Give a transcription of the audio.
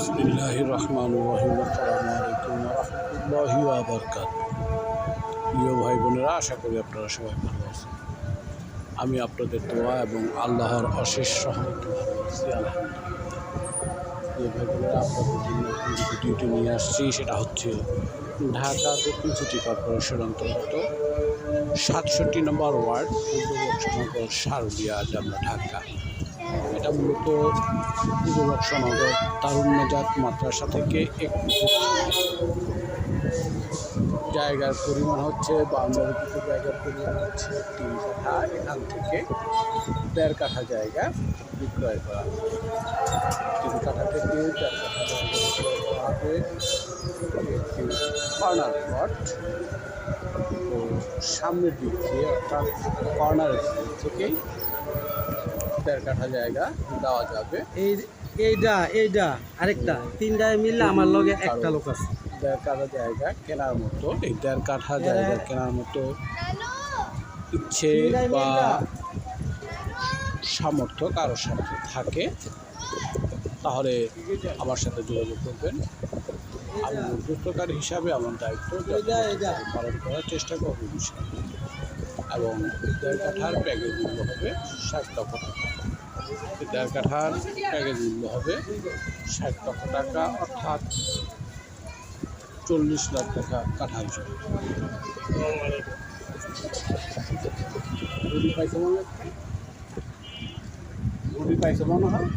বিসমিল্লাহির রহমানির রহিম। আসসালামু আলাইকুম ওয়া রাহমাতুল্লাহি ওয়া বারাকাতুহু। প্রিয় ভাই বোনেরা, আশা করি আপনারা সবাই ভালো আছেন। আমি আপনাদের দোয়া এবং আল্লাহর অশেষ রহমতে ভালো আছি, আলহামদুলিল্লাহ। প্রিয় ভাই বোনেরা, আপনাদের জন্য যে ভিডিওটি নিয়ে আসছি সেটা হচ্ছে ঢাকা দক্ষিণ সিটি কর্পোরেশন অন্তর্গত ৬৭ নম্বর ওয়ার্ড, পূর্ব বক্সনগর, শারদিয়া, ডাবলা, ঢাকা। এটা মূলত পূর্ব বক্সনগর তারুণ্যজাত মাদ্রাসা থেকে একটু জায়গার পরিমাণ হচ্ছে, বাউন্ডারিকৃত জায়গার পরিমাণ হচ্ছে ৩ কাঠা। এখান থেকে ১.৫ কাঠা জায়গা বিক্রয় করা হবে। ৩ কাঠা থেকে ১.৫ কাঠা জায়গা বিক্রয় করা হবে। একটি কর্নার প্লট, তো সামনের দিক দিয়ে অর্থাৎ কর্নারের দিক থেকেই ১.৫ কাঠা জায়গা দেওয়া যাবে। এইটা আরেকটা তিনটায় মিললে আমার লগে একটা লোক আছে। ১.৫ কাঠা জায়গা কেনার মতো, এই ১.৫ কাঠা জায়গা কেনার মতো ইচ্ছে বা সামর্থ্য কারোর সাথে থাকে তাহলে আমার সাথে যোগাযোগ করবেন। আমি মধ্যস্থকারী হিসাবে আমার দায়িত্ব পালন করার চেষ্টা করব এবং ১.৫ কাঠার প্যাকেজ মূল্য হবে ৬০ লক্ষ টাকা। ১.৫ কাঠার প্যাকেজ মূল্য হবে ৬০ লক্ষ টাকা, অর্থাৎ ৪০ লাখ টাকা কাঠা হিসেবে। গুড়ি পাইছে মনে হয়।